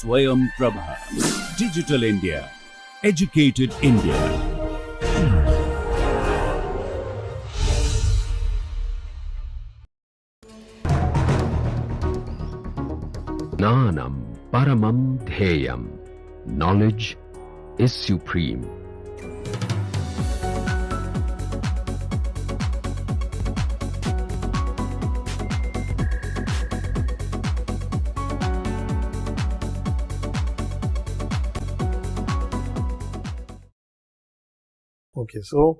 Swayam Prabha. Digital India. Educated India. Jnanam Paramam Dheyam. Knowledge is supreme. Okay, so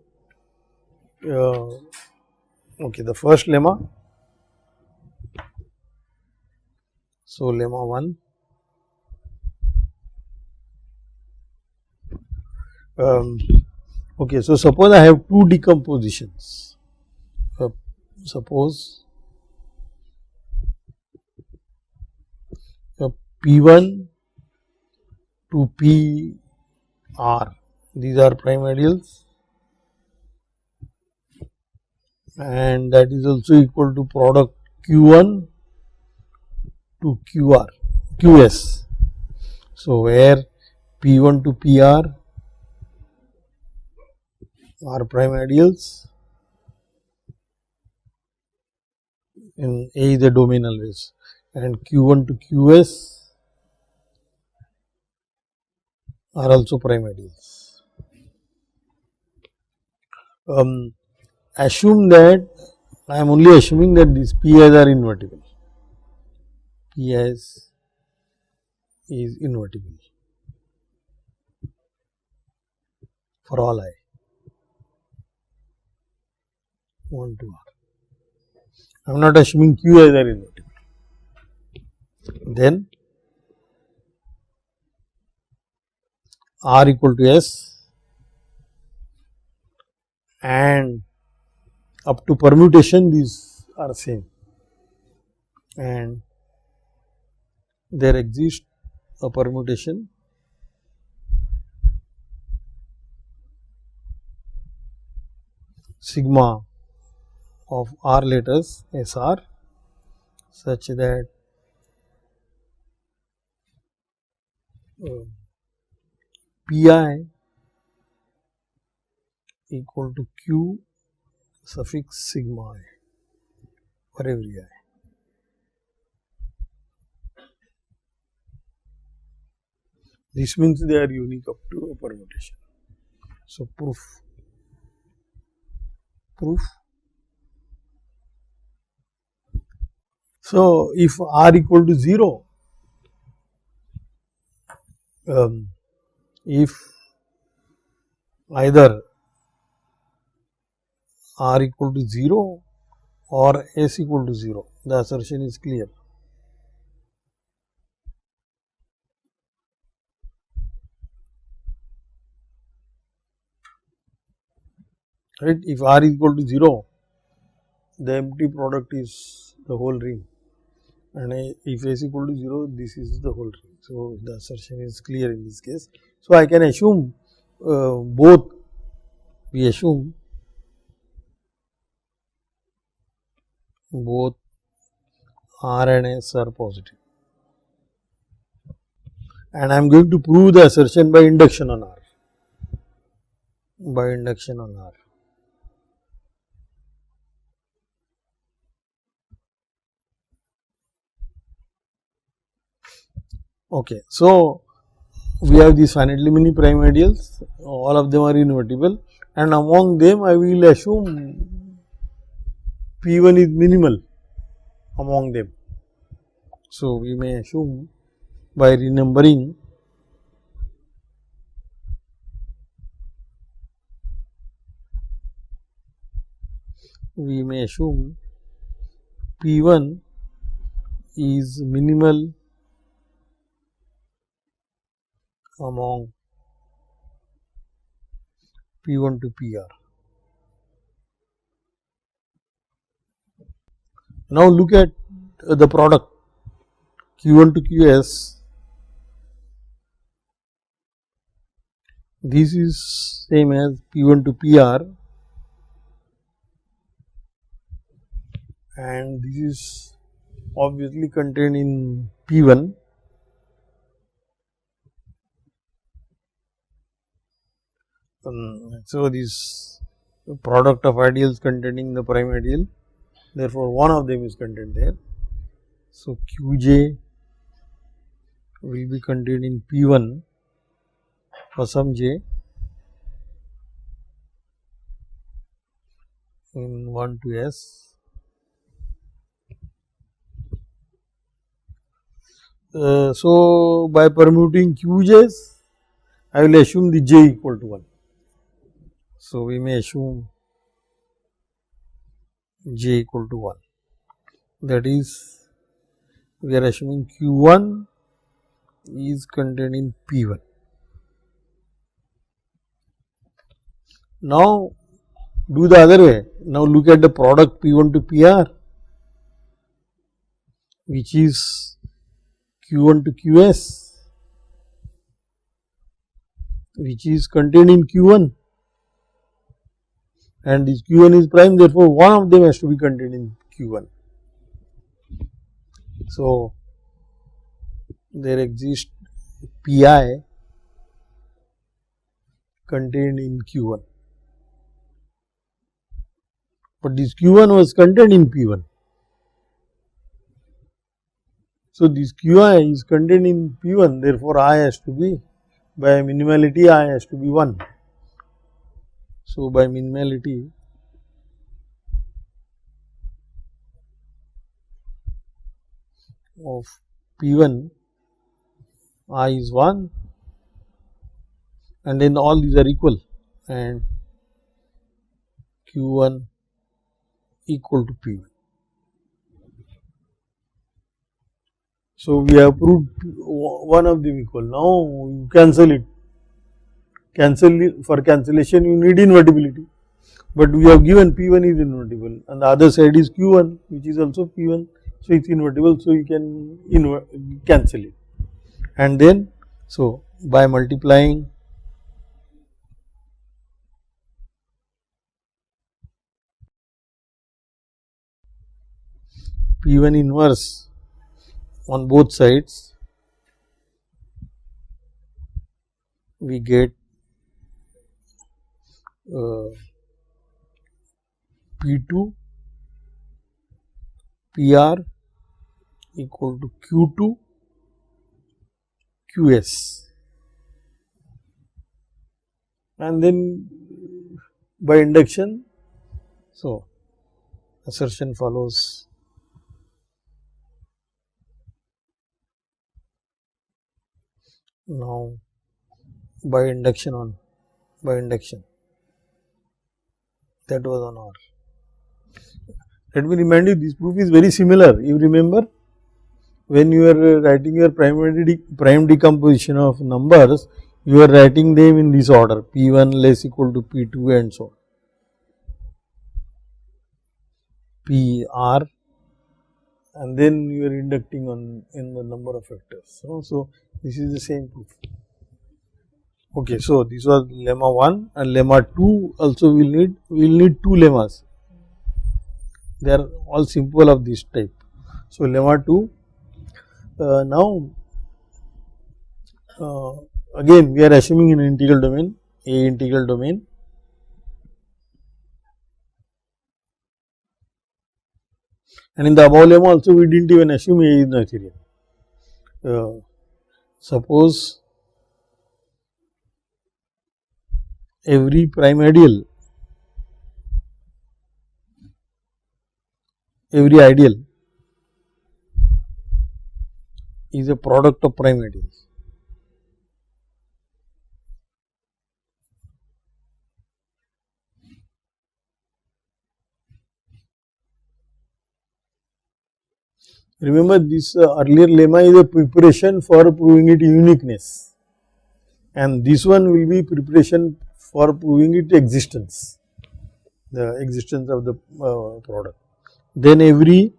the first lemma. So lemma 1. Okay, so suppose I have two decompositions. Suppose P1 to PR, these are prime ideals, and that is also equal to product Q1 to QS. So where P1 to PR are prime ideals in A is the domain always, and Q1 to QS are also prime ideals. Assume that I am only assuming that these Pi's are invertible. Ps is invertible for all I 1 to R. I am not assuming Q's are invertible. Then R equal to S, and up to permutation these are same, and there exists a permutation sigma of R letters SR such that Pi equal to Q suffix sigma I for every I. This means they are unique up to a permutation. So proof. So if R equal to 0, if either R equal to 0 or S equal to 0, the assertion is clear. Right? If R is equal to 0, the empty product is the whole ring, and if S equal to 0, this is the whole ring. So the assertion is clear in this case. So I can assume both. We assume both R and S are positive, and I am going to prove the assertion by induction on R. Okay, so we have these finitely many prime ideals, all of them are invertible, and among them I will assume P1 is minimal among them. So we may assume by renumbering P1 is minimal among P1 to PR. Now look at the product Q1 to QS. This is same as P1 to PR, and this is obviously contained in P1, So this product of ideals containing the prime ideal, therefore one of them is contained there. So Qj will be contained in P1 for some j in 1 to S. So by permuting Qj's, I will assume the j equal to 1. So we may assume j equal to 1. That is, we are assuming Q1 is contained in P1. Now do the other way. Now look at the product P1 to PR, which is Q1 to QS, which is contained in Q1, and this Q1 is prime, therefore one of them has to be contained in Q1. So there exists Pi contained in Q1, but this Q1 was contained in P1. So this Qi is contained in P1, therefore I has to be, by minimality I has to be 1. So by minimality of P1 I is 1, and then all these are equal, and Q1 equal to P1. So we have proved one of them equal. Now you cancel it. For cancellation you need invertibility, but we have given P1 is invertible and the other side is Q1, which is also P1, so it is invertible, so you can cancel it. And then, so by multiplying P1 inverse on both sides, we get P2 PR equal to Q2 QS, and then by induction, so assertion follows. Now by induction, that was on R. Let me remind you, this proof is very similar. You remember when you are writing your prime decomposition of numbers, you are writing them in this order, P1 less equal to P2 and so on, PR, and then you are inducting on in the number of factors. So this is the same proof. Okay, so this was lemma 1 and lemma 2 also we will need two lemmas. They are all simple of this type. So lemma 2, now again we are assuming an integral domain, A integral domain, and in the above lemma also we did not even assume A is Noetherian. Suppose every prime ideal, is a product of prime ideals. Remember, this earlier lemma is a preparation for proving its uniqueness, and this one will be preparation for proving its existence, the existence of the product. Then every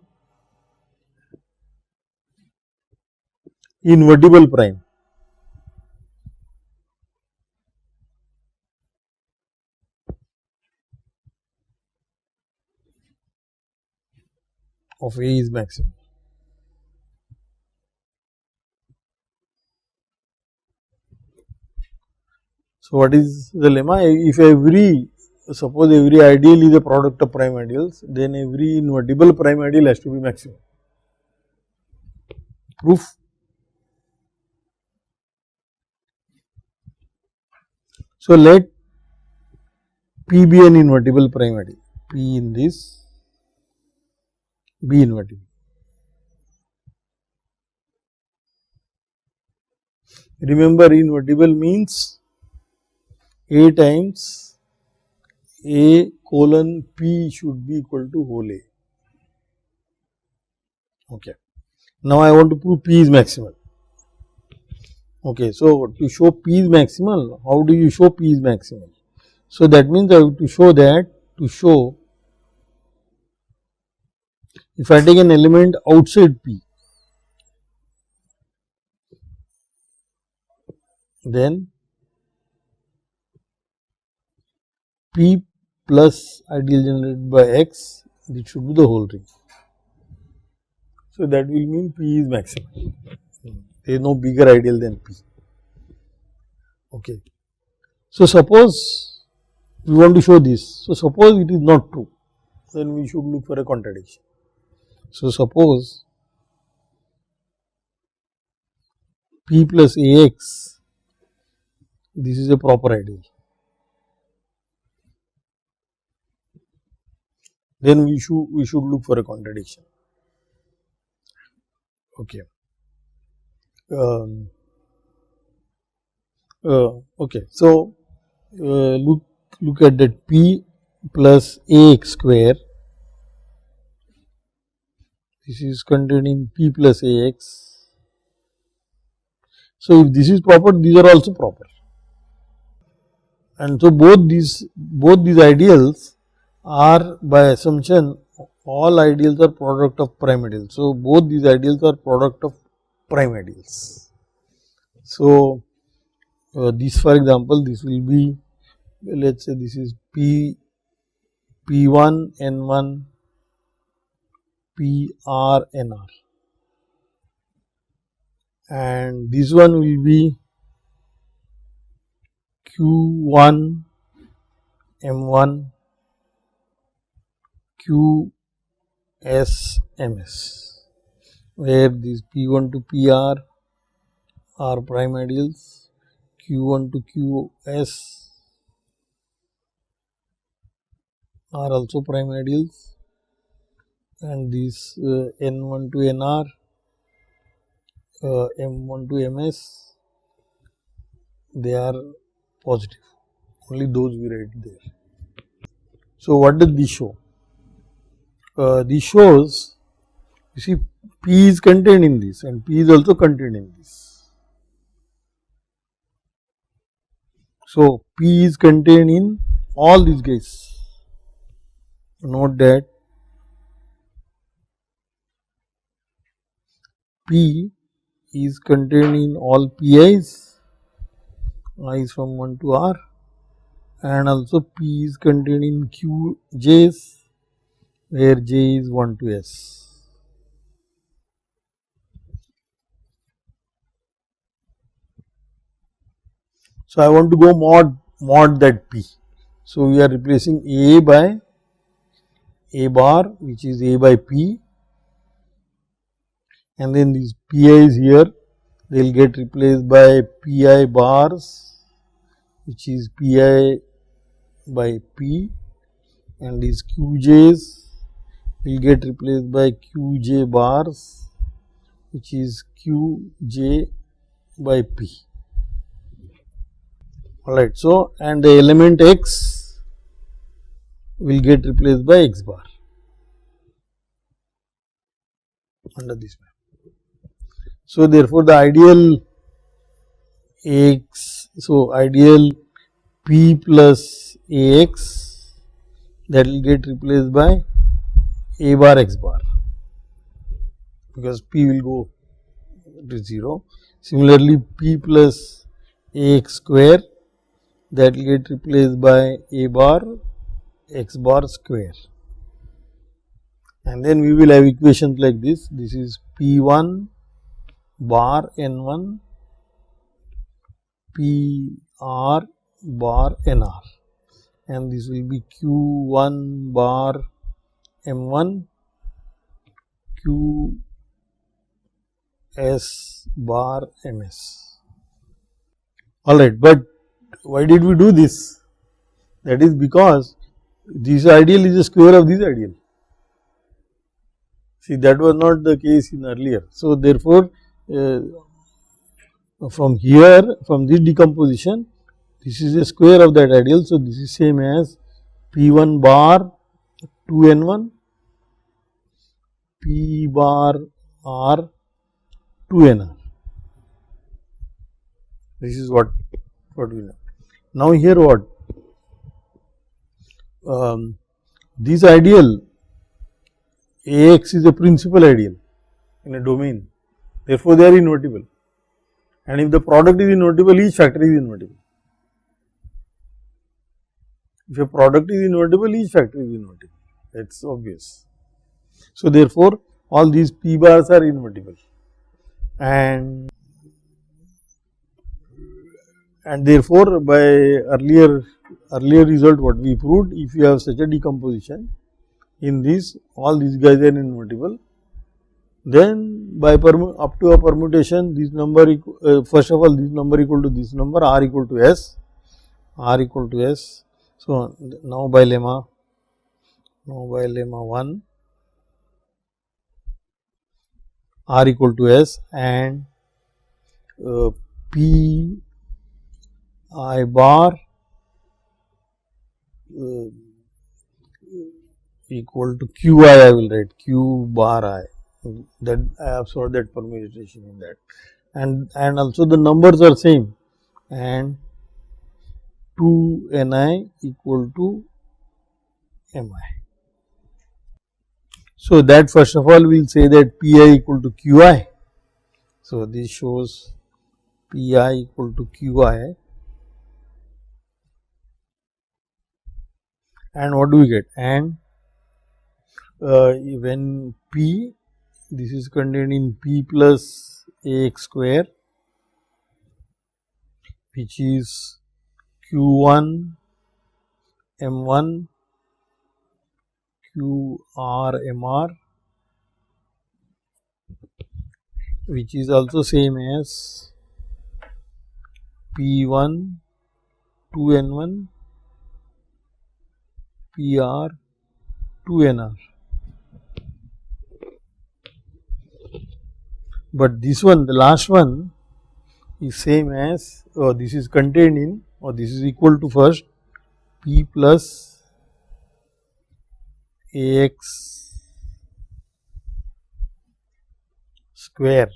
invertible prime of A is maximum. So, what is the lemma? If suppose every ideal is a product of prime ideals, then every invertible prime ideal has to be maximum. Proof. So, let P be an invertible prime ideal, P in this be invertible. Remember, invertible means A times A colon P should be equal to whole A. Okay. Now, I want to prove P is maximal. Okay. So, to show P is maximal, how do you show P is maximal? So, that means I have to show if I take an element outside P, then P plus ideal generated by X, this should be the whole ring. So, that will mean P is maximal. There is no bigger ideal than P. Okay. So, suppose we want to show this. So, suppose it is not true, then we should look for a contradiction. So, suppose P plus AX, this is a proper ideal, then we should look for a contradiction. Okay. Okay. So, look at that P plus AX square. This is contained in P plus AX. So, if this is proper, these are also proper. And so, both these ideals are, by assumption, all ideals are product of prime ideals. So, both these ideals are product of prime ideals. So, this, for example, this will be, let us say this is P1 N1 PR NR, and this one will be Q1 M1 QS MS, where these P1 to PR are prime ideals, Q1 to QS are also prime ideals, and these N1 to NR, M1 to MS, they are positive. Only those we write there. So, what does this show? This shows, you see, P is contained in this and P is also contained in this. So, P is contained in all these guys. Note that P is contained in all PI's, I's from 1 to R, and also P is contained in QJ's, where J is 1 to S. So, I want to go mod that P. So, we are replacing A by A bar, which is A by P, and then these PI's here, they will get replaced by PI bars, which is PI by P, and these QJ's will get replaced by QJ bars, which is QJ by P. Alright, so, and the element X will get replaced by X bar under this map. So, therefore, the ideal X, so ideal P plus AX, that will get replaced by A bar X bar, because P will go to 0. Similarly, P plus AX square, that will get replaced by A bar X bar square, and then we will have equations like this. This is P1 bar N1 PR bar NR, and this will be Q1 bar M1, QS bar MS. Alright, but why did we do this? That is because this ideal is a square of this ideal. See, that was not the case in earlier. So, therefore, from here, from this decomposition, this is a square of that ideal. So, this is same as P1 bar 2N1, P bar R 2NR. This is what we know. Now, here what? This ideal AX is a principal ideal in a domain, therefore, they are invertible, and if the product is invertible, each factor is invertible. If a product is invertible, each factor is invertible, that is obvious. So, therefore, all these P bars are invertible, and therefore, by earlier result what we proved, if you have such a decomposition, in this all these guys are invertible, then by up to a permutation, this number first of all this number equal to this number, R equal to S. So, now by lemma 1, R equal to S, and P I bar equal to Q I will write Q bar I, that I have solved that permutation in that, and also the numbers are same, and 2 Ni equal to Mi. So, that first of all we will say that Pi equal to Qi. So, this shows Pi equal to Qi, and what do we get? And when P, this is contained in P plus Ax square, which is Q1 M1 QR MR, which is also same as P1 2N1 PR 2NR. But this one, the last one, is same as, this is contained in, or this is equal to first P plus Ax square,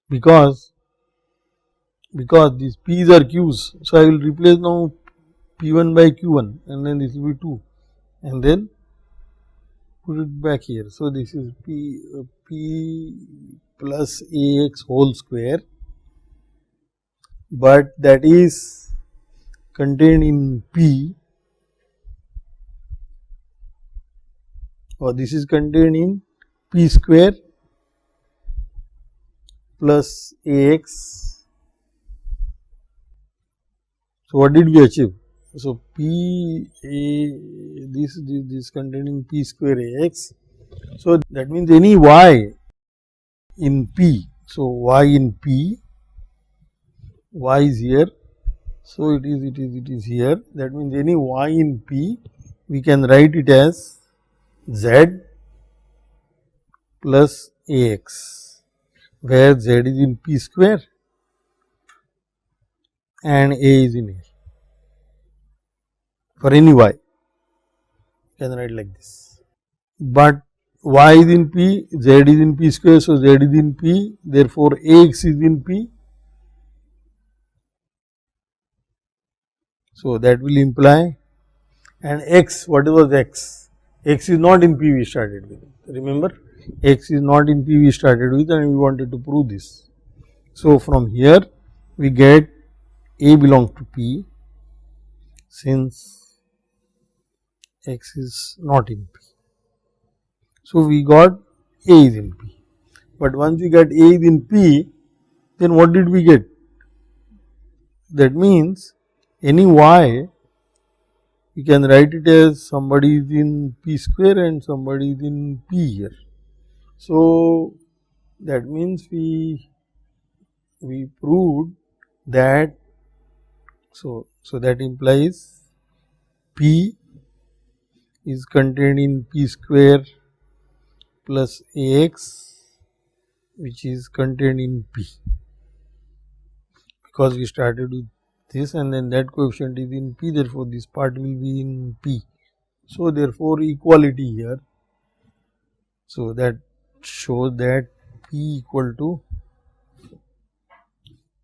because these P's are Q's. So, I will replace now P1 by Q1, and then this will be 2, and then put it back here. So, this is P plus Ax whole square, but that is contained in P, or this is contained in P square plus Ax. So, what did we achieve? So, this containing P square Ax. So, that means any y in P. So, y in P, y is here. So, it is here. That means any y in P, we can write it as z plus Ax, where z is in P square and A is in A. For any y, you can write like this. But y is in P, z is in P square, so z is in P, therefore Ax is in P. So, that will imply, and x, what was x? X is not in P we started with, remember, x is not in P we started with, and we wanted to prove this. So, from here we get A belongs to P, since x is not in P. So, we got A is in P, but once we get A is in P, then what did we get? That means any y, you can write it as somebody is in p square and somebody is in p here. So that means we proved that, so that implies p is contained in p square plus ax, which is contained in p, because we started with this and then that coefficient is in p, therefore this part will be in p. So therefore equality here, so that shows that p equal to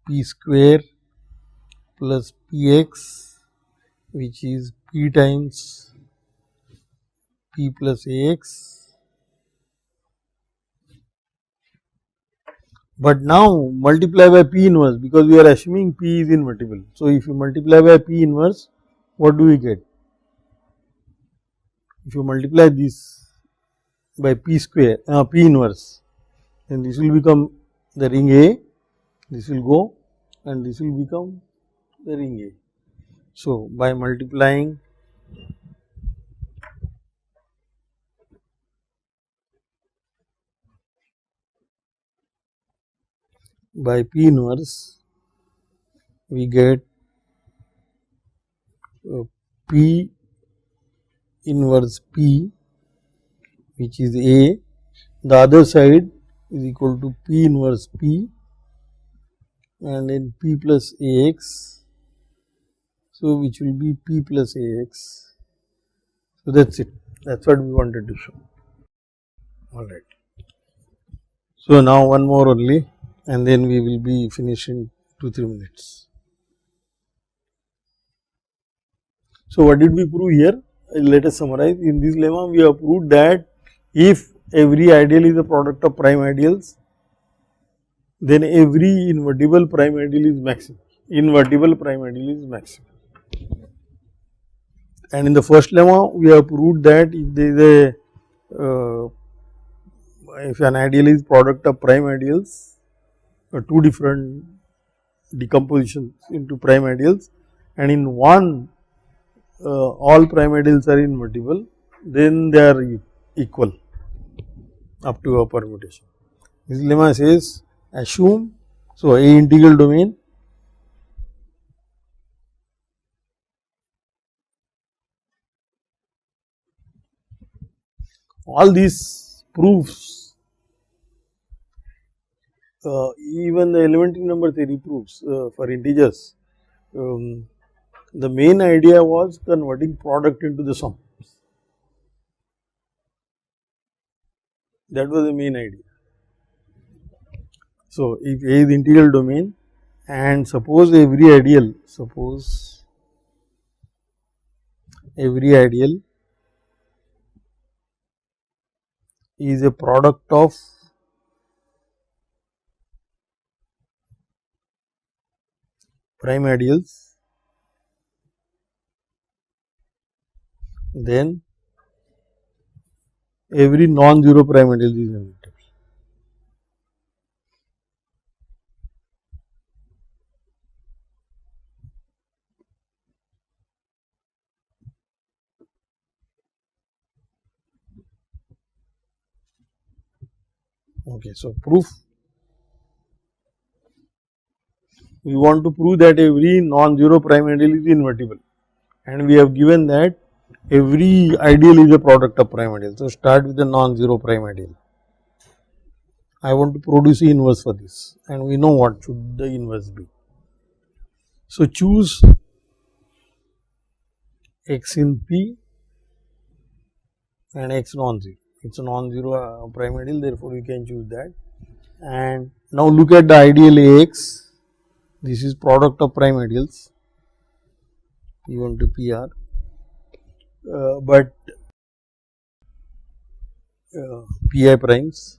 p square plus px, which is p times p plus ax. But now multiply by p inverse, because we are assuming p is invertible. So if you multiply by p inverse, what do we get? If you multiply this by p square, p inverse, then this will become the ring A, this will go and this will become the ring A. So by multiplying by p inverse, we get p inverse p, which is A. The other side is equal to p inverse p and then p plus ax, so which will be p plus ax. So that's it, that's what we wanted to show. Alright. So now one more only and then we will be finishing 2-3 minutes. So what did we prove here? Let us summarize. In this lemma we have proved that if every ideal is a product of prime ideals, then every invertible prime ideal is maximum. Invertible prime ideal is maximum. And in the first lemma we have proved that if there is a if an ideal is product of prime ideals, two different decompositions into prime ideals, and in one all prime ideals are invertible, then they are equal up to a permutation. This lemma says assume, so A integral domain, all these proofs, even the elementary number theory proofs for integers, the main idea was converting product into the sum. That was the main idea. So if A is the integral domain and suppose every ideal is a product of prime ideals, then every non-zero prime ideal is invertible. Okay, so proof, we want to prove that every non-zero prime ideal is invertible, and we have given that every ideal is a product of prime ideal. So start with the non-zero prime ideal. I want to produce the inverse for this, and we know what should the inverse be. So choose x in P and x non-zero. It's a non-zero prime ideal, therefore you can choose that. And now look at the ideal Ax. This is product of prime ideals P1 to PR, but Pi primes.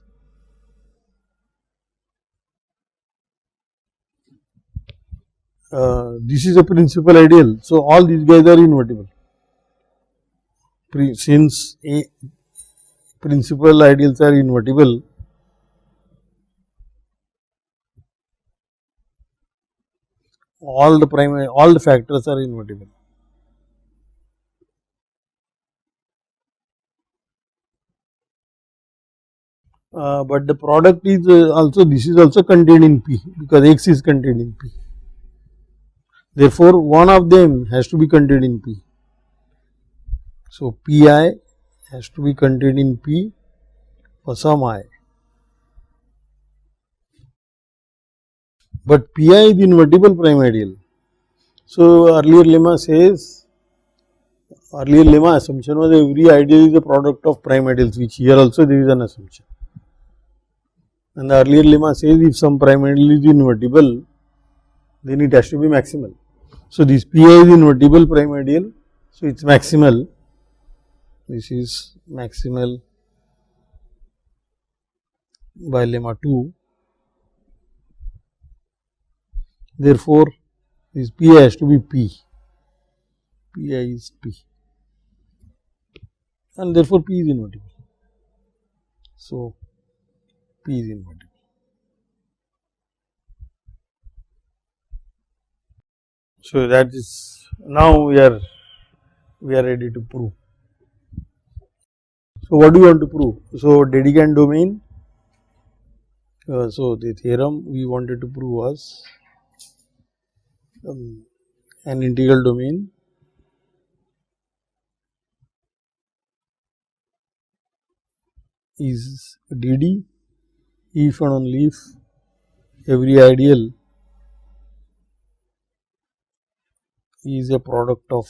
This is a principal ideal, so all these guys are invertible. Since principal ideals are invertible, all the factors are invertible. But the product is also, this is also contained in P, because X is contained in P. Therefore, one of them has to be contained in P. So, Pi has to be contained in P for some I. But Pi is invertible prime ideal. So, earlier lemma assumption was every ideal is a product of prime ideals, which here also there is an assumption. And the earlier lemma says if some prime ideal is invertible, then it has to be maximal. So, this Pi is invertible prime ideal, so it is maximal. This is maximal by lemma 2. Therefore, this Pi has to be P. Pi is P, and therefore P is invertible. So, P is invertible. So, that is, now we are ready to prove. So, what do you want to prove? So, Dedekind domain. So, the theorem we wanted to prove was an integral domain is DD if and only if every ideal is a product of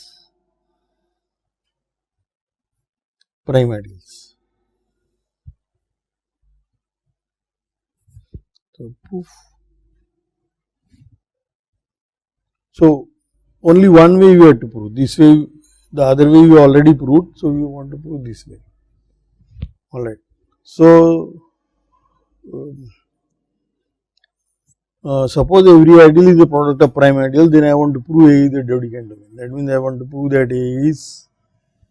prime ideals. So, proof. So, only one way we have to prove, this way, the other way we already proved, so we want to prove this way. Alright. So, suppose every ideal is a product of prime ideal, then I want to prove A is the Dedekind domain. That means I want to prove that A is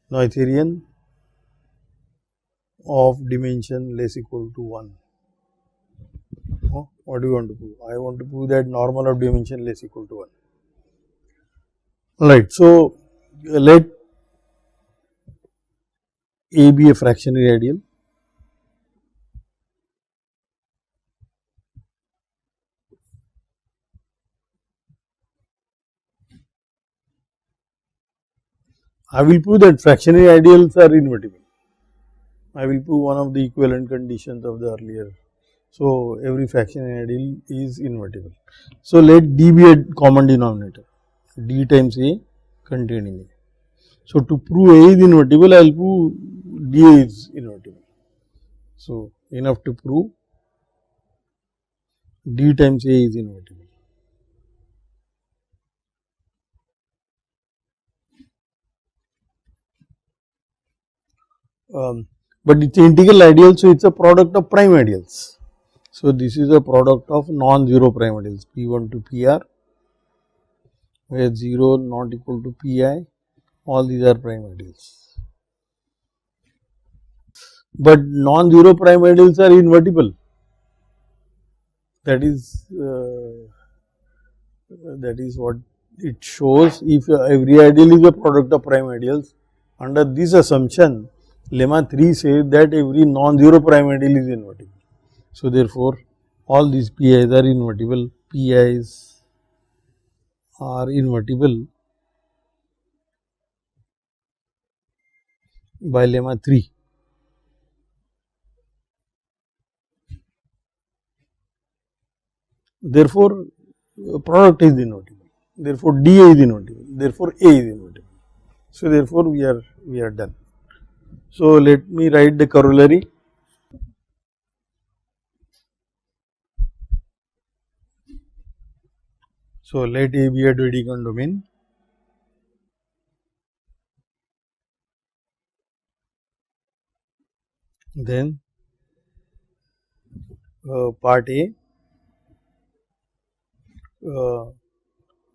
Noetherian of dimension less equal to 1. What do you want to prove? I want to prove that normal of dimension less equal to 1. Alright, so let A be a fractionary ideal. I will prove that fractionary ideals are invertible. I will prove one of the equivalent conditions of the earlier. So, every fractionary ideal is invertible. So, let D be a common denominator, D times A contained in A. So, to prove A is invertible, I will prove D is invertible. So, enough to prove D times A is invertible. But it is integral ideal, so it is a product of prime ideals. So, this is a product of non-zero prime ideals P1 to PR, where 0 not equal to Pi, all these are prime ideals. But non-zero prime ideals are invertible. That is what it shows. If every ideal is a product of prime ideals, under this assumption, lemma 3 says that every non-zero prime ideal is invertible. So, therefore, all these Pi's are invertible, Pi's are invertible by lemma 3. Therefore, product is invertible, therefore, D is invertible, therefore, A is invertible. So, therefore, we are done. So, let me write the corollary. So, let A be a Dedekind domain. Then part A,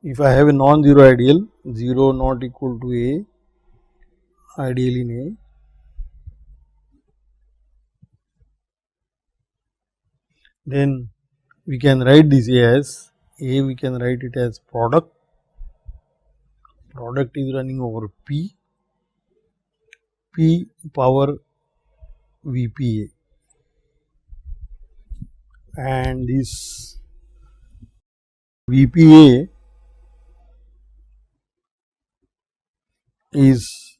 if I have a non-zero ideal, 0 not equal to A, ideal in A, then we can write this A as A we can write it as product is running over P power VPA, and this VPA is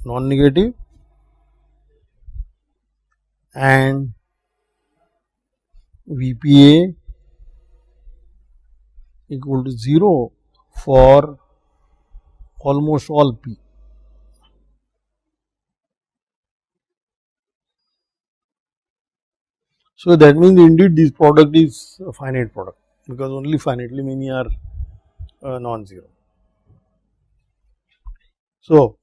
non-negative and VPA equal to 0 for almost all P. So that means indeed this product is a finite product, because only finitely many are non-zero. So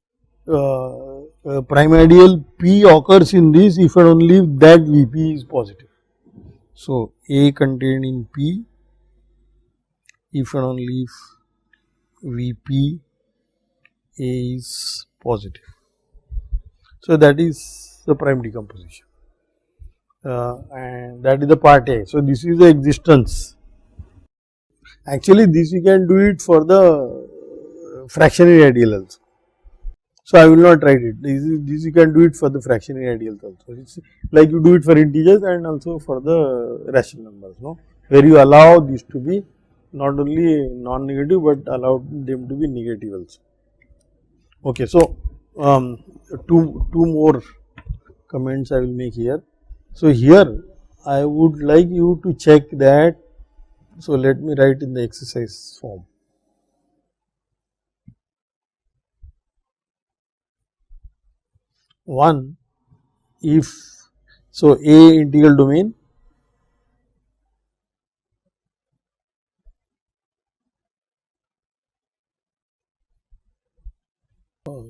prime ideal P occurs in this if and only if that Vp is positive. So A contained in P if and only if Vp is positive. So that is the prime decomposition, and that is the part A. So this is the existence. Actually this you can do it for the fractionary ideal also. So I will not write it. This you can do it for the fractionary ideals also. It's like you do it for integers and also for the rational numbers, no, where you allow this to be not only non-negative but allow them to be negative also. Okay, so two more comments I will make here. So here I would like you to check that. So let me write in the exercise form. One, if so A integral domain,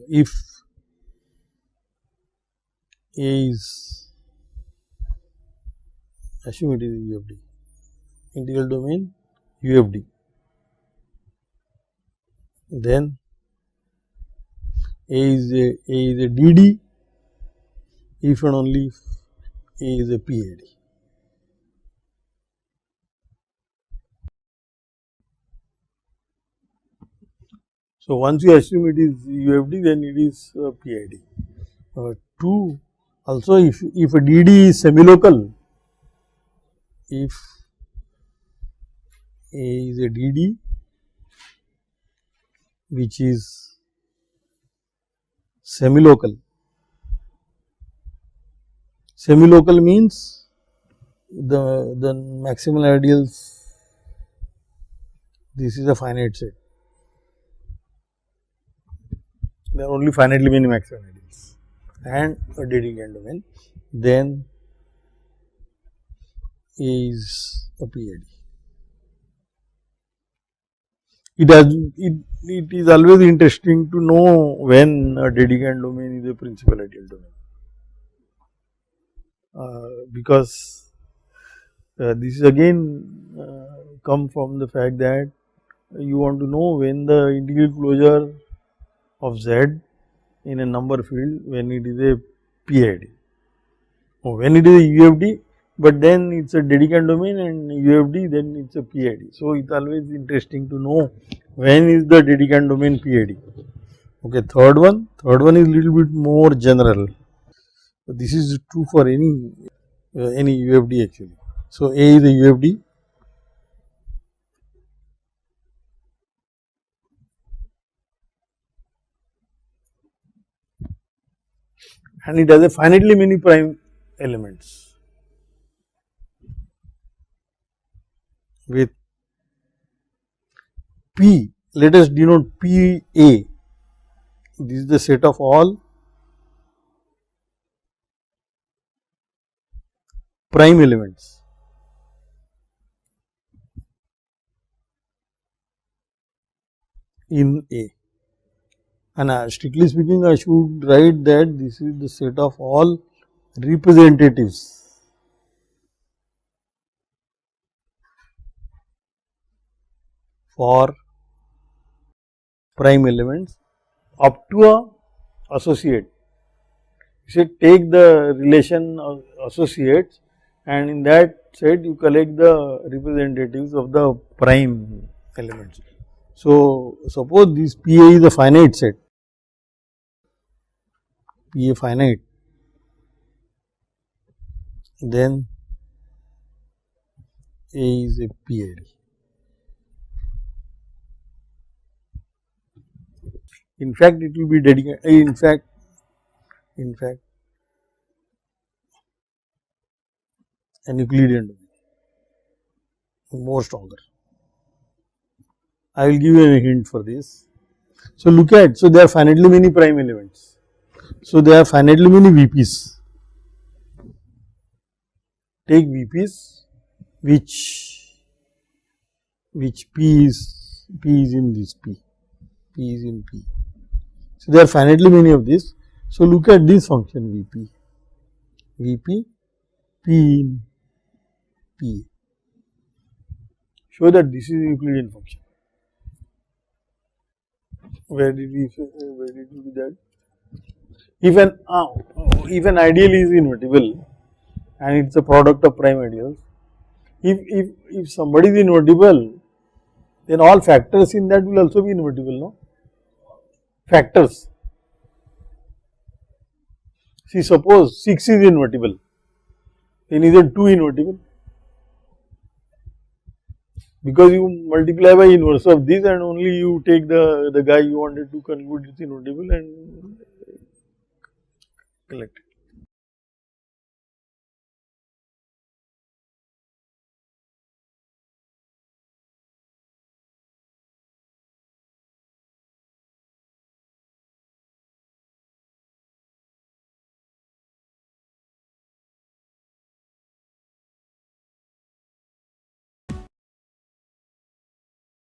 if A is, assume it is UFD, integral domain UFD, then A is a DD if and only if A is a PID. So once you assume it is UFD, then it is PID. Two, also if a DD is semilocal, if A is a DD which is semilocal, semilocal means the maximal ideals, this is a finite set, there are only finitely many maximal ideals and a Dedekind domain, then A is a PID. It is always interesting to know when a Dedekind domain is a principal ideal domain, because this is again come from the fact that you want to know when the integral closure of Z in a number field, when it is a PID, or when it is a UFD, but then it is a Dedekind domain and UFD, then it is a PID. So it is always interesting to know when is the Dedekind domain PID. Okay, third one is little bit more general. This is true for any UFD actually. So A is a UFD, and it has a finitely many prime elements with P. Let us denote PA. This is the set of all prime elements in A. And strictly speaking, I should write that this is the set of all representatives for prime elements up to a associate. You say take the relation of associates and in that set you collect the representatives of the prime elements. So, suppose this PA is a finite set, PA finite, then A is a PID. In fact, it will be dedicated. In fact, an Euclidean domain, more stronger. I will give you a hint for this. So, look at, so there are finitely many prime elements. So, there are finitely many VPs. Take VPs which P is in this P is in P. So, there are finitely many of this. So, look at this function VP, P in P. Show that this is a Euclidean function. Where did we do that? If an ideal is invertible and it is a product of prime ideals, if somebody is invertible, then all factors in that will also be invertible, no? Factors. See, suppose 6 is invertible, then isn't 2 invertible? Because you multiply by inverse of this and only you take the guy you wanted to conclude is invertible and collect it.